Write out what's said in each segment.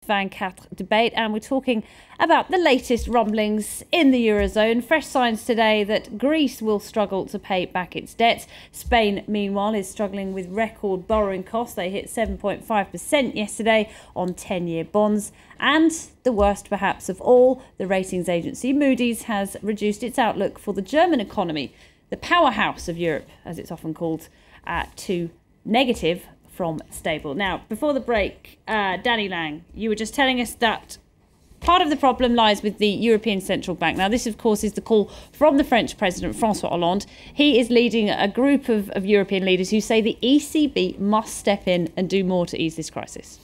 24 debate, and we're talking about the latest rumblings in the Eurozone. Fresh signs today that Greece will struggle to pay back its debts. Spain, meanwhile, is struggling with record borrowing costs. They hit 7.5% yesterday on 10-year bonds. And the worst, perhaps, of all, the ratings agency Moody's has reduced its outlook for the German economy, the powerhouse of Europe, as it's often called, to negative from stable. Now, before the break, Danny Lang, you were just telling us that part of the problem lies with the European Central Bank. Now, this, of course, is the call from the French President, François Hollande. He is leading a group of European leaders who say the ECB must step in and do more to ease this crisis.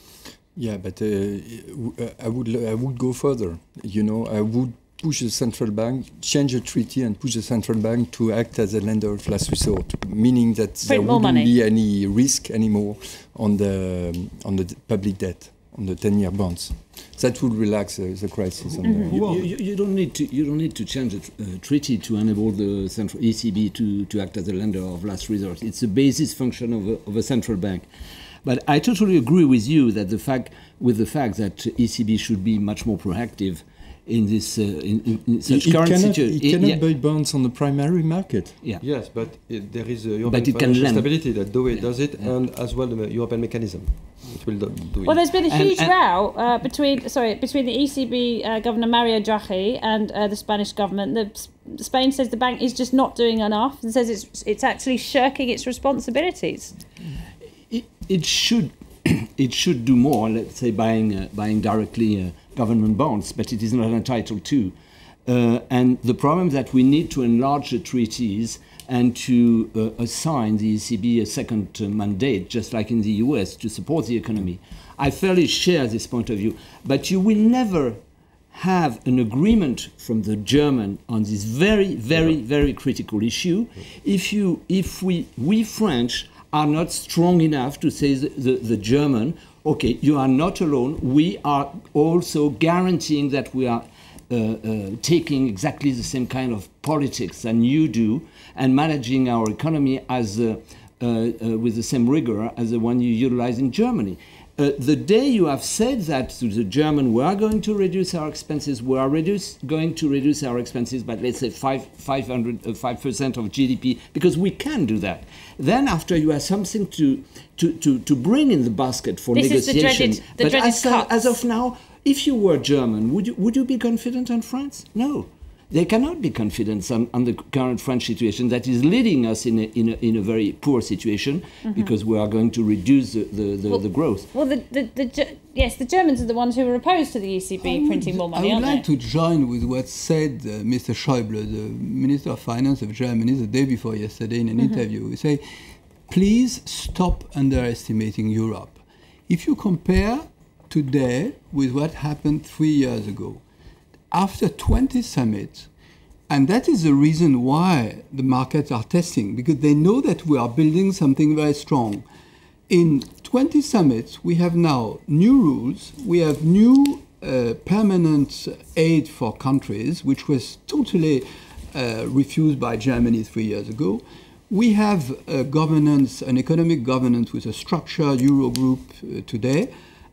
Yeah, but I would go further. You know, I would push the central bank, change the treaty and push the central bank to act as a lender of last resort, meaning that there wouldn't be any risk anymore on the public debt, on the 10-year bonds. That would relax the crisis. You don't need to change the treaty to enable the central ECB to act as a lender of last resort. It's a basis function of a central bank. But I totally agree with you that the fact that ECB should be much more proactive in this in such current situation. It cannot buy bonds on the primary market. Yeah. Yes, but there is a European financial stability that the way it does it, and as well the European mechanism. It will do it. Well, there's been a huge row between the ECB Governor Mario Draghi and the Spanish government. Spain says the bank is just not doing enough and says it's actually shirking its responsibilities. It should do more. Let's say buying directly government bonds, but it is not entitled to. And the problem is that we need to enlarge the treaties and to assign the ECB a second mandate, just like in the US, to support the economy. I fairly share this point of view, but you will never have an agreement from the German on this very, very, very critical issue if we French are not strong enough to say the German, okay, you are not alone. We are also guaranteeing that we are taking exactly the same kind of politics than you do and managing our economy as with the same rigor as the one you utilize in Germany. The day you have said that to the German, we are going to reduce our expenses, we are going to reduce our expenses by, let's say, 5% of GDP, because we can do that. Then after you have something to bring in the basket for negotiation. But as of now, if you were German, would you be confident on France? No. They cannot be confident on the current French situation that is leading us in a very poor situation, because we are going to reduce the growth. Well, the Germans are the ones who are opposed to the ECB printing more money, aren't they? I would like to join with what said Mr. Schäuble, the Minister of Finance of Germany, the day before yesterday in an interview. He said, please stop underestimating Europe. If you compare today with what happened 3 years ago, after 20 summits, and that is the reason why the markets are testing, because they know that we are building something very strong. In 20 summits, we have now new rules, we have new permanent aid for countries, which was totally refused by Germany 3 years ago. We have governance, an economic governance with a structured Eurogroup today.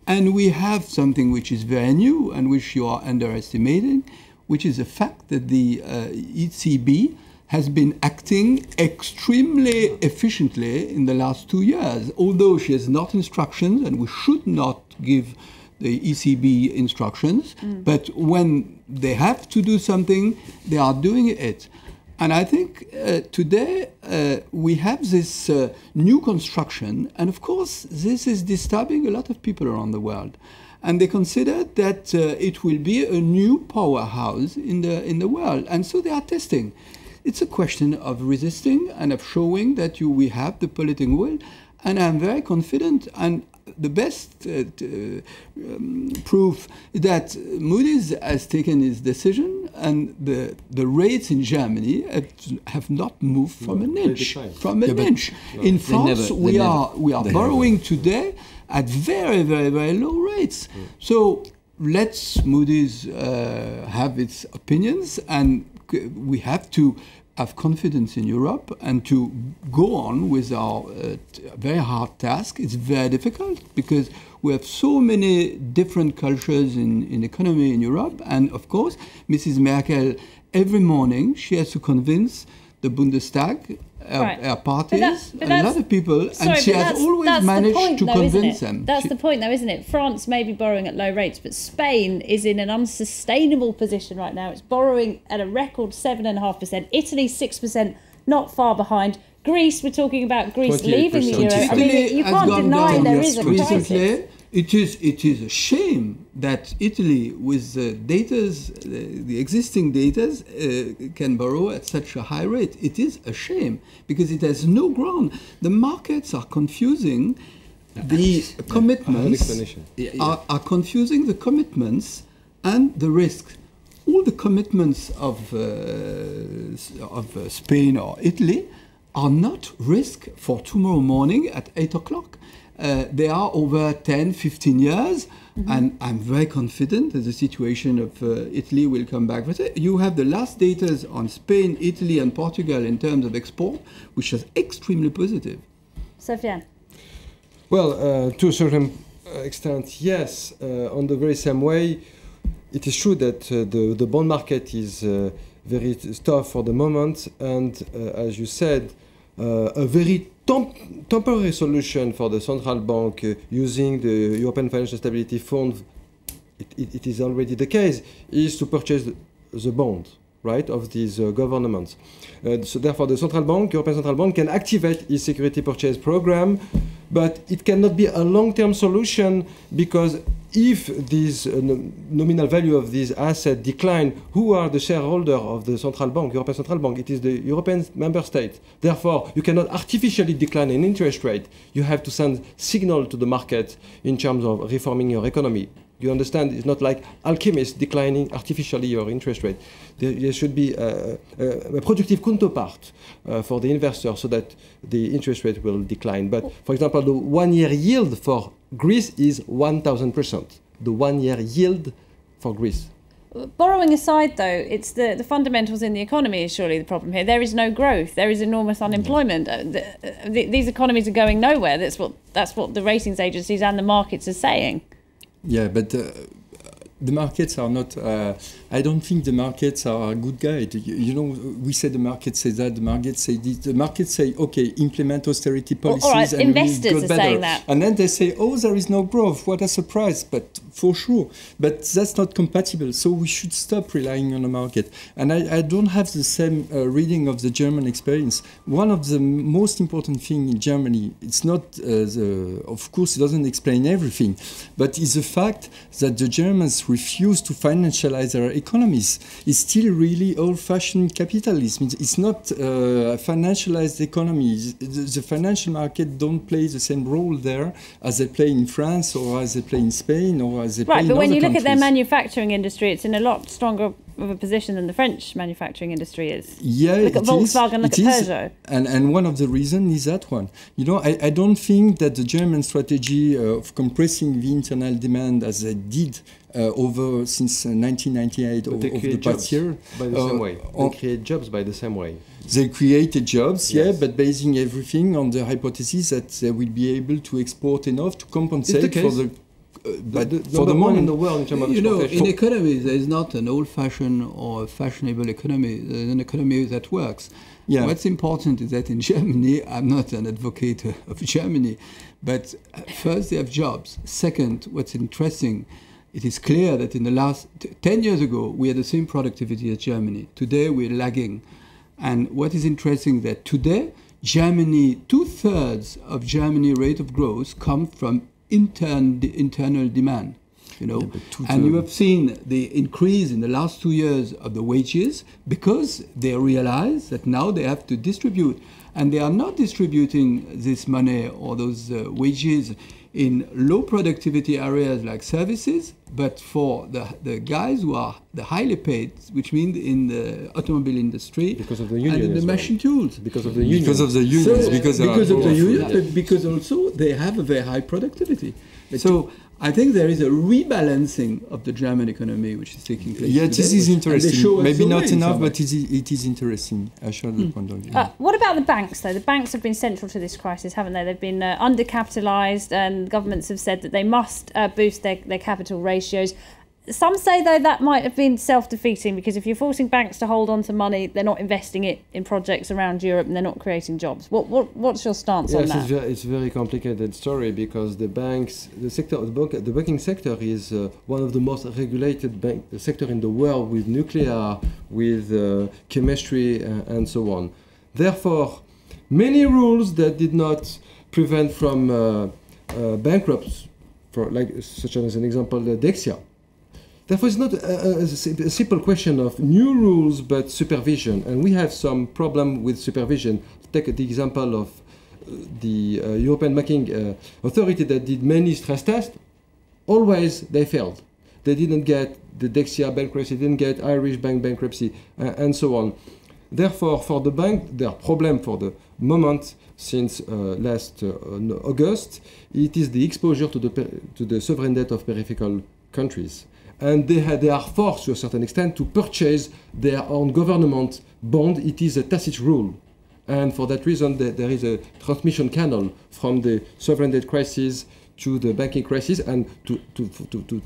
And we have something which is very new and which you are underestimating, which is the fact that the ECB has been acting extremely efficiently in the last 2 years, although she has not instructions, and we should not give the ECB instructions. But when they have to do something, they are doing it. And I think today we have this new construction, and of course this is disturbing a lot of people around the world, and they consider that it will be a new powerhouse in the world, and so they are testing. It's a question of resisting and of showing that we have the political will, and I'm very confident. And the best proof that Moody's has taken his decision, and the rates in Germany have not moved from an inch. In France, we are borrowing today at very, very, very low rates. So let's Moody's have its opinions, and we have to have confidence in Europe and to go on with our very hard task. It's very difficult because we have so many different cultures in economy in Europe. And of course, Mrs. Merkel, every morning, she has to convince the Bundestag, our parties, a lot of people, and she has always managed to convince them. That's the point, though, isn't it? France may be borrowing at low rates, but Spain is in an unsustainable position right now. It's borrowing at a record 7.5%. Italy, 6%, not far behind. Greece, we're talking about Greece leaving the euro. I mean, you can't deny there is a crisis. It is a shame that Italy, with the existing data, can borrow at such a high rate. It is a shame because it has no ground. The markets are confusing the commitments. Are confusing the commitments and the risks. All the commitments of Spain or Italy are not risk for tomorrow morning at 8 o'clock. They are over 10, 15 years, and I'm very confident that the situation of Italy will come back. You have the last data on Spain, Italy, and Portugal in terms of export, which is extremely positive. Sofiane? Well, to a certain extent, yes. On the very same way, it is true that the bond market is very tough for the moment, and as you said, a very temporary solution for the central bank using the European Financial Stability Fund, it is already the case, is to purchase the bond, right, of these governments. So therefore, the European Central Bank can activate its security purchase program, but it cannot be a long-term solution because if this nominal value of these assets decline, who are the shareholder of the central bank, European Central Bank? It is the European member state. Therefore, you cannot artificially decline an interest rate. You have to send signal to the market in terms of reforming your economy. You understand? It's not like alchemists declining artificially your interest rate. There should be a productive counterpart for the investor so that the interest rate will decline. But, for example, the one-year yield for Greece is 1,000%. The one-year yield for Greece. Borrowing aside, though, it's the fundamentals in the economy is surely the problem here. There is no growth. There is enormous unemployment. These economies are going nowhere. That's what the ratings agencies and the markets are saying. Yeah, but the markets are not. I don't think the markets are a good guide. You know, we say the market says that, the market say this. The markets say, okay, implement austerity policies. All right, and investors we'll are better. saying that. And then they say, oh, there is no growth. What a surprise! But for sure, but that's not compatible. So we should stop relying on the market. And I don't have the same reading of the German experience. One of the most important things in Germany, it's not of course, it doesn't explain everything, but it's the fact that the Germans refuse to financialize their economies. It's still really old-fashioned capitalism. It's not a financialized economy. The financial market don't play the same role there as they play in France or as they play in Spain or as they play in other countries. Right, but when you look at their manufacturing industry, it's in a lot stronger of a position than the French manufacturing industry is. Yeah, look at Volkswagen, look at Peugeot. And one of the reasons is that one. You know, I don't think that the German strategy of compressing the internal demand as they did since 1998 over the past year. By the same way. They create jobs by the same way. They created jobs, yes. Yeah, but basing everything on the hypothesis that they will be able to export enough to compensate for the... But for the moment in the world, in terms of in economy, there is not an old-fashioned or a fashionable economy. There's an economy that works. Yeah. What's important is that in Germany, I'm not an advocate of Germany, but first they have jobs. Second, what's interesting, it is clear that in the last 10 years ago, we had the same productivity as Germany. Today, we're lagging. And what is interesting is that today, Germany, 2/3 of Germany rate of growth come from internal demand, you know, and you have seen the increase in the last 2 years of the wages because they realize that now they have to distribute, and they are not distributing this money or those wages in low productivity areas like services, but for the guys who are the highly paid, which means in the automobile industry, because of the union and in the machine tools, because of the union, because of the unions, because of the union, but because also they have a very high productivity. So I think there is a rebalancing of the German economy which is taking place. Yeah, today, this is and they interesting. show us Maybe the way not in enough, some way. but it is interesting. I share the point of view. What about the banks, though? The banks have been central to this crisis, haven't they? They've been undercapitalised, and governments have said that they must boost their capital ratios. Some say, though, that might have been self-defeating, because if you're forcing banks to hold on to money, they're not investing it in projects around Europe and they're not creating jobs. What's your stance on that? Yes, it's a very complicated story, because the banks, the banking sector is one of the most regulated sector in the world, with nuclear, with chemistry, and so on. Therefore, many rules that did not prevent from bankruptcy, such as an example, Dexia. Therefore, it's not a simple question of new rules, but supervision. And we have some problem with supervision. Take the example of the European Banking Authority that did many stress tests. Always they failed. They didn't get the Dexia bankruptcy, they didn't get Irish bank bankruptcy, and so on. Therefore, for the bank, their problem for the moment since last August, it is the exposure to the sovereign debt of peripheral countries. And they are forced to a certain extent to purchase their own government bond. It is a tacit rule. And for that reason, there is a transmission canal from the sovereign debt crisis to the banking crisis. And to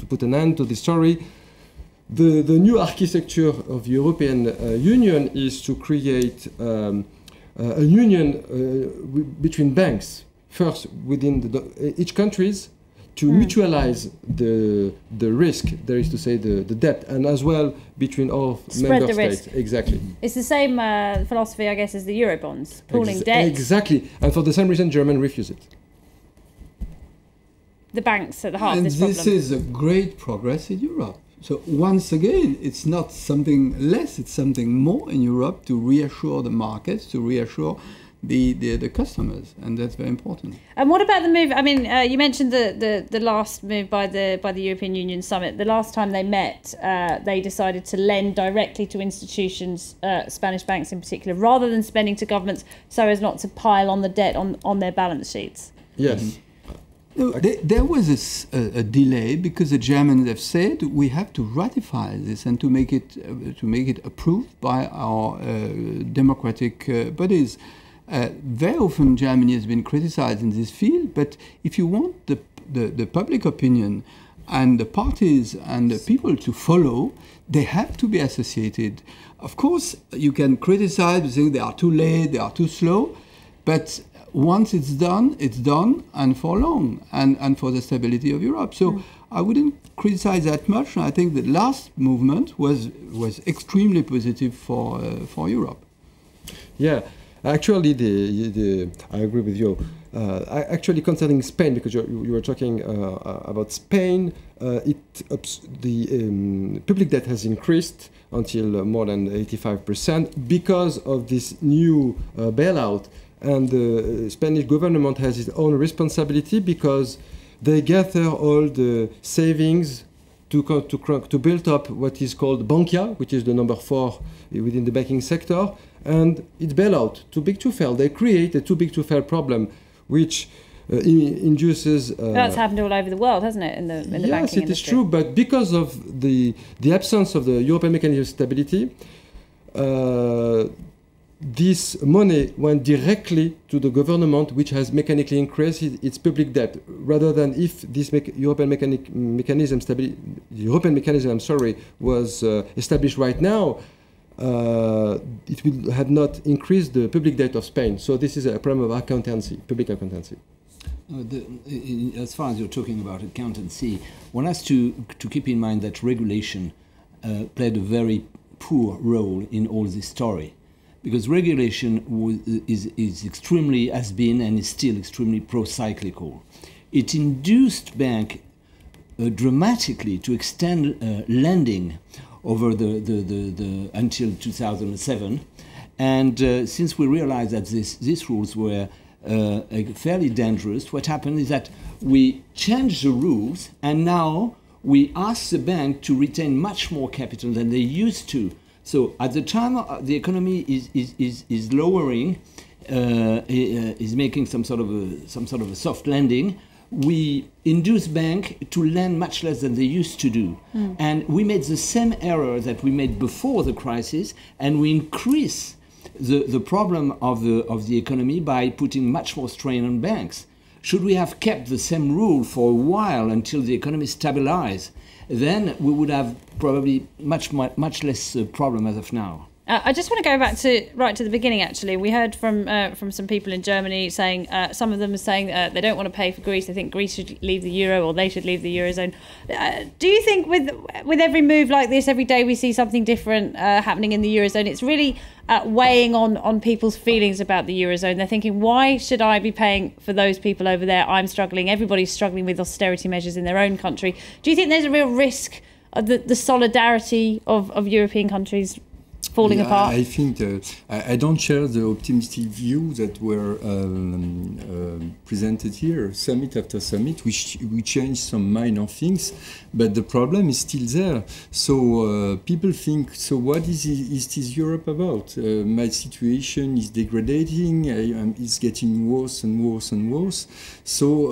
put an end to the story, the new architecture of the European Union is to create a union between banks, first within each countries, to mutualize the risk, there is to say the debt, and as well between all member states. Exactly. It's the same philosophy, I guess, as the Eurobonds, pooling debt. Exactly, and for the same reason, Germany refused it. The banks at the heart and of this problem. this is a great progress in Europe. So once again, it's not something less, it's something more in Europe to reassure the markets, to reassure the customers, and that's very important. And what about the move? I mean, you mentioned the last move by the European Union summit. The last time they met, they decided to lend directly to institutions, Spanish banks in particular, rather than spending to governments, so as not to pile on the debt on their balance sheets. Yes. Mm-hmm. No, there was a delay because the Germans have said we have to ratify this and to make it approved by our democratic bodies. Very often Germany has been criticized in this field, but if you want the public opinion and the parties and the people to follow, they have to be associated. Of course, you can criticize, saying they are too late, they are too slow, but once it's done, and for long, and for the stability of Europe. So I wouldn't criticize that much. I think the last movement was extremely positive for Europe. Yeah. Actually, I agree with you. Actually, concerning Spain, because you were talking about Spain, the public debt has increased until more than 85% because of this new bailout. And the Spanish government has its own responsibility because they gather all the savings to build up what is called Bankia, which is the number 4 within the banking sector, and it's bailout, too big to fail. They create a too big to fail problem, which induces... That's happened all over the world, hasn't it, in the banking industry? Yes, it is true, but because of the absence of the European mechanism of stability, this money went directly to the government, which has mechanically increased its public debt, rather than if this European mechanism was established right now, it would have not increased the public debt of Spain. So this is a problem of accountancy, public accountancy. As far as you're talking about accountancy, one has to keep in mind that regulation played a very poor role in all this story. Because regulation has been and is still extremely pro-cyclical. It induced banks dramatically to extend lending over until 2007, and since we realized that these rules were fairly dangerous, what happened is that we changed the rules, and now we ask the bank to retain much more capital than they used to. So at the time the economy is lowering, is making some sort of a soft landing, we induce banks to lend much less than they used to do. And we made the same error that we made before the crisis, and we increase the problem of the economy by putting much more strain on banks. Should we have kept the same rule for a while until the economy stabilized, then we would have probably much less problem as of now. I just want to go back to the beginning. Actually, we heard from some people in Germany saying some of them are saying they don't want to pay for Greece. They think Greece should leave the euro, or they should leave the eurozone. Do you think with every move like this, every day we see something different happening in the eurozone, it's really weighing on people's feelings about the eurozone? They're thinking, why should I be paying for those people over there? I'm struggling. Everybody's struggling with austerity measures in their own country. Do you think there's a real risk of the solidarity of European countries falling apart? I think I don't share the optimistic view that were presented here. Summit after summit, we change some minor things, but the problem is still there. So people think, so what is this Europe about? My situation is degrading. It's getting worse and worse and worse. So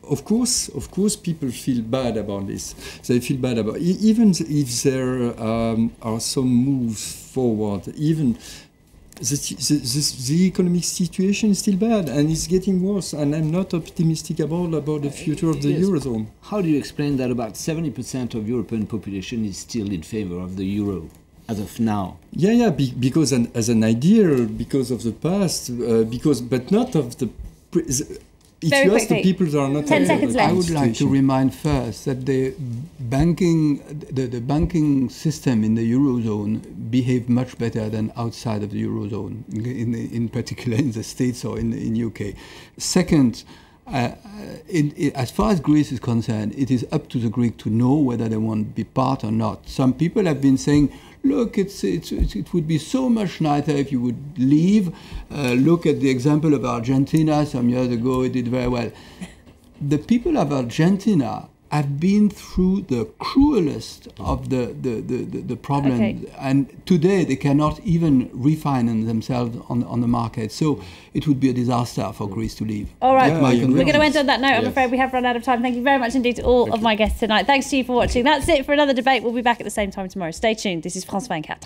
of course, people feel bad about this. They feel bad about even if there are some moves forward. Even the economic situation is still bad and it's getting worse. And I'm not optimistic about the future of the eurozone. How do you explain that about 70% of European population is still in favor of the euro as of now? Because as an idea, because of the past, but not of the. If Very you ask quickly. the people that are not 10 seconds left. I would like to remind first that the banking system in the eurozone behaved much better than outside of the eurozone, in particular in the States or in UK. Second, as far as Greece is concerned, it is up to the Greek to know whether they want to be part or not. Some people have been saying, look, it would be so much nicer if you would leave. Look at the example of Argentina some years ago, it did very well. The people of Argentina have been through the cruelest of the problems, Okay. and today they cannot even refinance themselves on the market. So it would be a disaster for Greece to leave. All right, Yeah, we're going to end on that note. I'm Yes. afraid we have run out of time. Thank you very much indeed to all of my guests tonight. Thanks to you for watching. That's it for another debate. We'll be back at the same time tomorrow. Stay tuned. This is France 24.